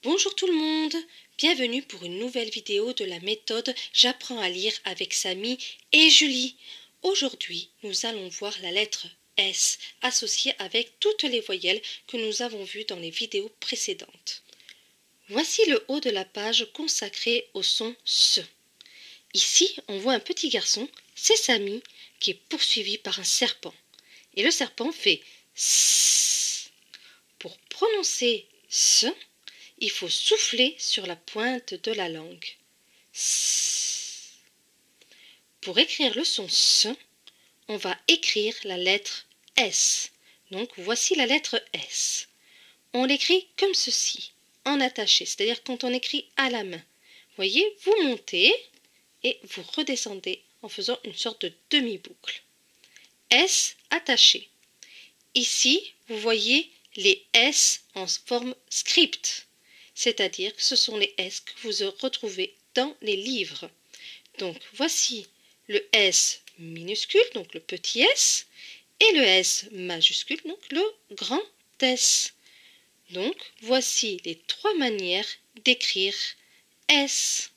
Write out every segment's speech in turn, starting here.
Bonjour tout le monde, bienvenue pour une nouvelle vidéo de la méthode J'apprends à lire avec Samy et Julie. Aujourd'hui, nous allons voir la lettre S associée avec toutes les voyelles que nous avons vues dans les vidéos précédentes. Voici le haut de la page consacré au son S. Ici, on voit un petit garçon, c'est Samy, qui est poursuivi par un serpent. Et le serpent fait S. Pour prononcer S, il faut souffler sur la pointe de la langue. S. Pour écrire le son S, on va écrire la lettre S. Donc voici la lettre S. On l'écrit comme ceci, en attaché, c'est-à-dire quand on écrit à la main. Voyez, vous montez et vous redescendez en faisant une sorte de demi-boucle. S attaché. Ici, vous voyez les S en forme script. C'est-à-dire que ce sont les S que vous retrouvez dans les livres. Donc voici le S minuscule, donc le petit S, et le S majuscule, donc le grand S. Donc voici les trois manières d'écrire S.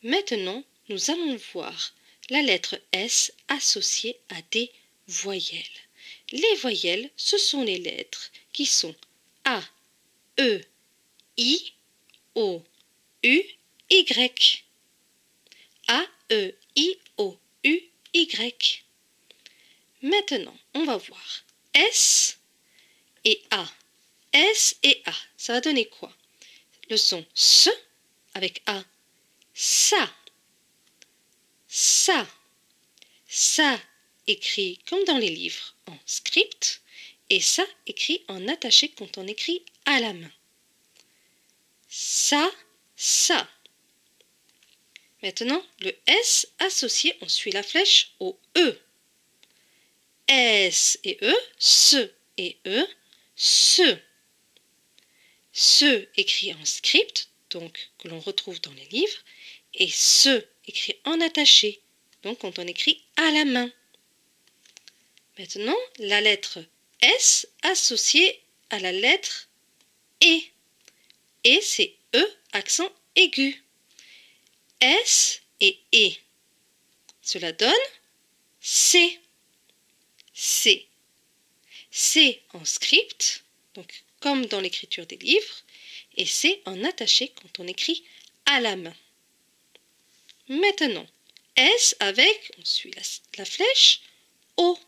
Maintenant, nous allons voir la lettre S associée à des voyelles. Les voyelles, ce sont les lettres qui sont A, E, I, O, U, Y. A, E, I, O, U, Y. Maintenant, on va voir S et A. S et A, ça va donner quoi? Le son S avec A. Ça. Ça. Ça écrit comme dans les livres en script et ça écrit en attaché quand on écrit à la main. Ça, ça. Maintenant, le S associé, on suit la flèche au E. S et E, ce et E, ce. Ce écrit en script, donc que l'on retrouve dans les livres, et ce écrit en attaché, donc quand on écrit à la main. Maintenant, la lettre S associée à la lettre E. Et c'est E accent aigu. S et E. Cela donne C. C. C en script, donc comme dans l'écriture des livres, et C en attaché quand on écrit à la main. Maintenant, S avec, on suit la flèche, O.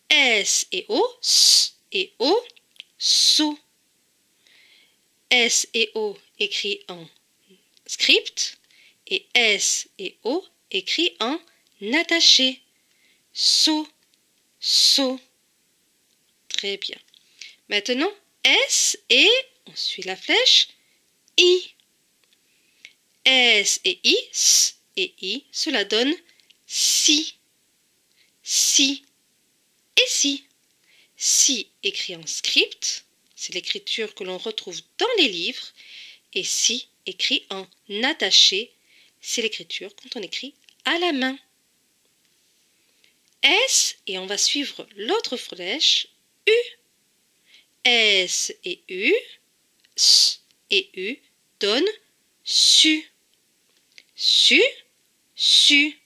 S et O, S et O, SO. S et O écrit en script et S et O écrit en attaché. So, so. Très bien. Maintenant, S et, on suit la flèche, I. S et I, S et I, cela donne si. Si. Et si. Si écrit en script, c'est l'écriture que l'on retrouve dans les livres, et si écrit en attaché, c'est l'écriture quand on écrit à la main. S, et on va suivre l'autre flèche, U. S et U, S et U donnent su. Su, su.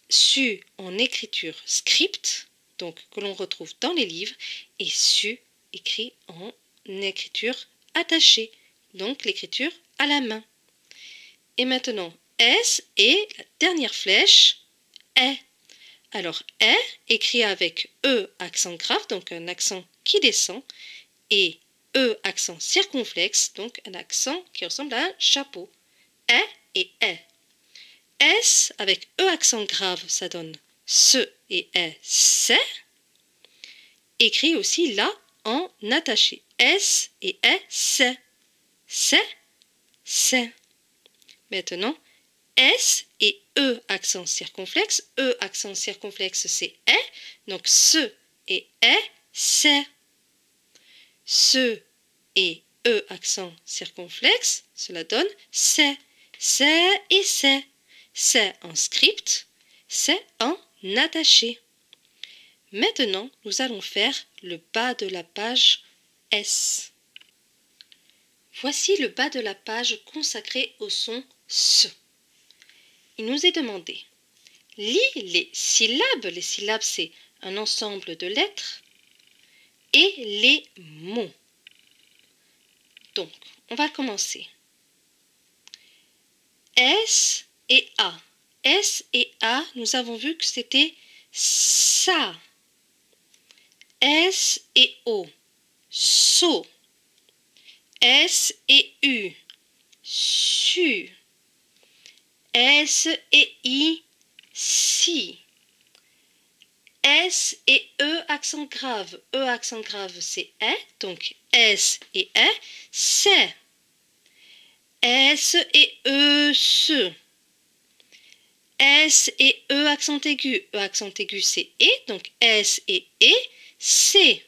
Su en écriture script, donc que l'on retrouve dans les livres, et su écrit en écriture attachée, donc l'écriture à la main. Et maintenant, S et la dernière flèche, est. Alors, est écrit avec E accent grave, donc un accent qui descend, et E accent circonflexe, donc un accent qui ressemble à un chapeau. Est et est. S avec E accent grave, ça donne ce et est, c'est. Écrit aussi là en attaché. S et est, c'est. C'est, c'est. Maintenant, S et E accent circonflexe. E accent circonflexe, c'est est. Donc, ce et est, c'est. Ce et E accent circonflexe, cela donne c'est. C'est et c'est. C'est en script, c'est en attaché. Maintenant, nous allons faire le bas de la page S. Voici le bas de la page consacré au son S. Il nous est demandé, lis les syllabes. Les syllabes, c'est un ensemble de lettres et les mots. Donc, on va commencer. S et A. S et A, nous avons vu que c'était ça. S et O, so. S et U, su. S et I, si. S et E accent grave. E accent grave, c'est E. Donc S et E, c'est. S et E, se. S et E accent aigu. E accent aigu, c'est E. Donc S et E, c'est.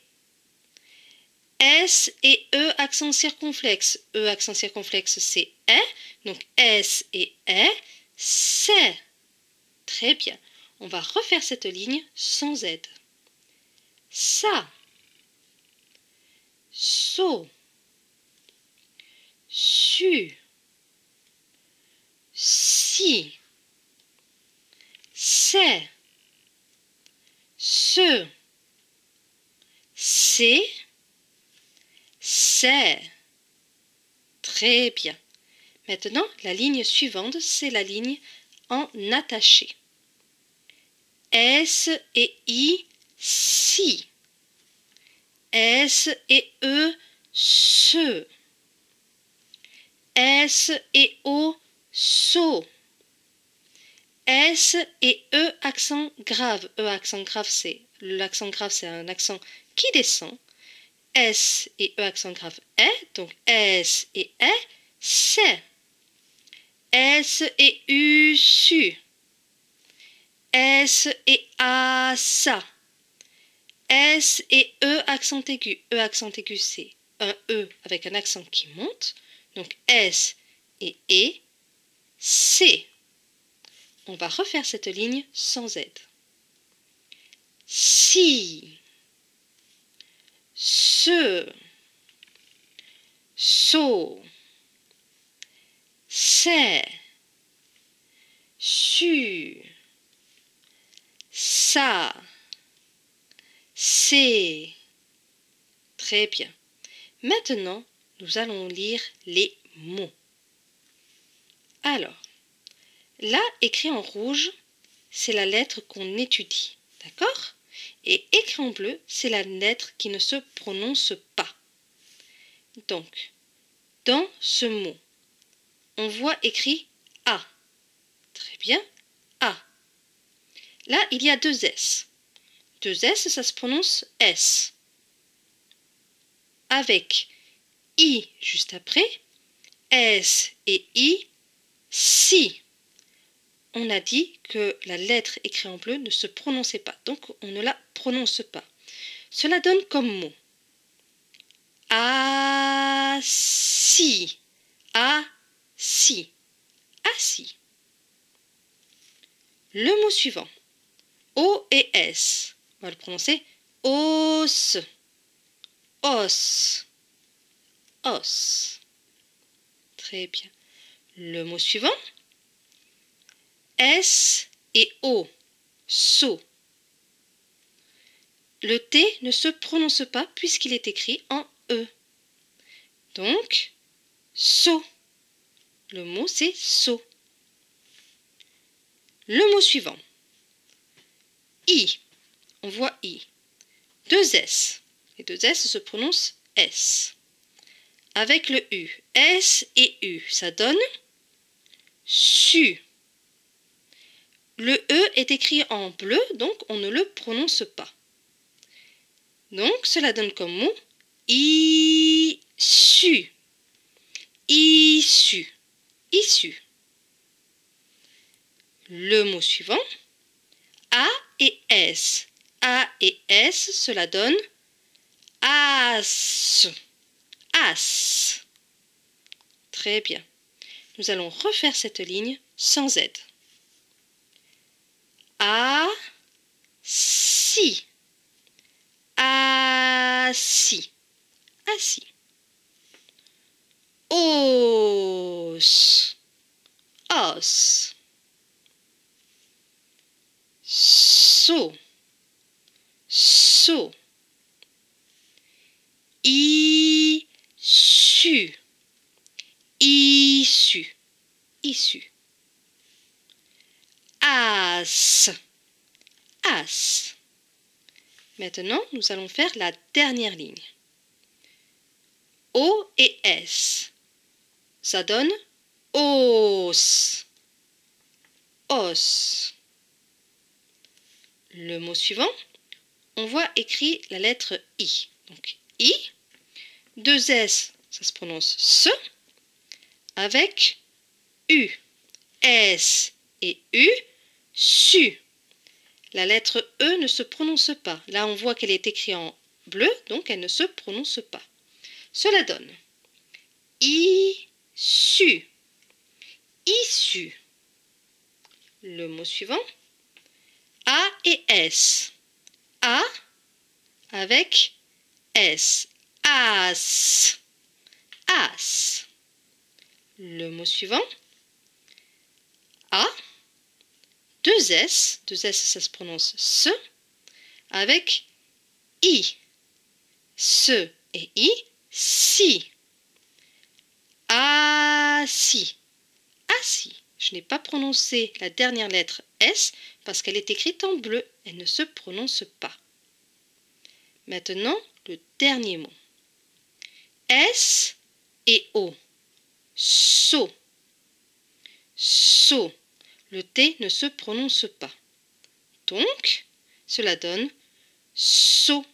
S et E accent circonflexe. E accent circonflexe, c'est E. Donc S et E, c'est. Très bien. On va refaire cette ligne sans aide. Ça. So. Su. Si. C'est. Ce. C'est. C'est. Très bien. Maintenant, la ligne suivante, c'est la ligne en attaché. S et I, si. S et E, se. S et O, so. S et E accent grave. E accent grave, c'est l'accent grave, c'est un accent qui descend. S et E accent grave est, donc S et est, c'est. S et U, su. S et A, ça. S et E accent aigu. E accent aigu, c'est un E avec un accent qui monte. Donc S et E, c'est. On va refaire cette ligne sans aide. Si. Ce. So. C'est. Su. Ça. C'est. Très bien. Maintenant, nous allons lire les mots. Alors, là, écrit en rouge, c'est la lettre qu'on étudie. D'accord? Et écrit en bleu, c'est la lettre qui ne se prononce pas. Donc, dans ce mot, on voit écrit A. Très bien. A. Là, il y a deux S. Deux S, ça se prononce S. Avec I juste après, S et I, si. On a dit que la lettre écrite en bleu ne se prononçait pas, donc on ne la prononce pas. Cela donne comme mot assis, assis, assis. Le mot suivant, O et S, on va le prononcer os, os, os. Très bien. Le mot suivant, S et O, so. Le T ne se prononce pas puisqu'il est écrit en E. Donc, so. Le mot c'est so. Le mot suivant, I. On voit I. Deux S. Les deux S se prononcent S. Avec le U. S et U, ça donne su. Le E est écrit en bleu, donc on ne le prononce pas. Donc, cela donne comme mot issu. Issu. Issu. Le mot suivant, A et S. A et S, cela donne as. As. Très bien. Nous allons refaire cette ligne sans aide. A, si. Assis. Assis. os, os, seau, seau, issue, issue, issue, as, as. Maintenant, nous allons faire la dernière ligne. O et S. Ça donne os, os. Le mot suivant, on voit écrit la lettre I. Donc I, deux S, ça se prononce se, avec U, S et U, su. La lettre E ne se prononce pas. Là, on voit qu'elle est écrite en bleu, donc elle ne se prononce pas. Cela donne issu, issu. Le mot suivant, A et S. A avec S. As, as. Le mot suivant, A, deux S ça se prononce se, avec I, se et I, si. Assis, assis. Je n'ai pas prononcé la dernière lettre S parce qu'elle est écrite en bleu, elle ne se prononce pas. Maintenant, le dernier mot. S et O. So, so. Le T ne se prononce pas. Donc, cela donne so.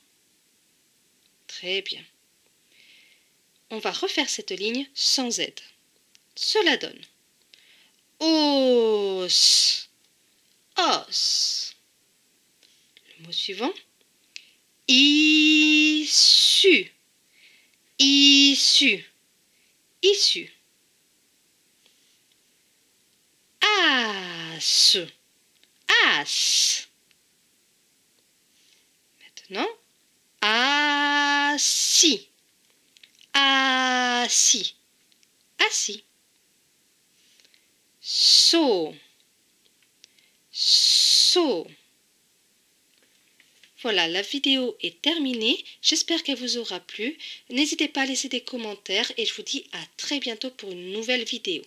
Très bien. On va refaire cette ligne sans aide. Cela donne os, os. Le mot suivant, issu, issu, issu. As, as. Maintenant, assis, assis, assis. So, so. Voilà, la vidéo est terminée. J'espère qu'elle vous aura plu. N'hésitez pas à laisser des commentaires et je vous dis à très bientôt pour une nouvelle vidéo.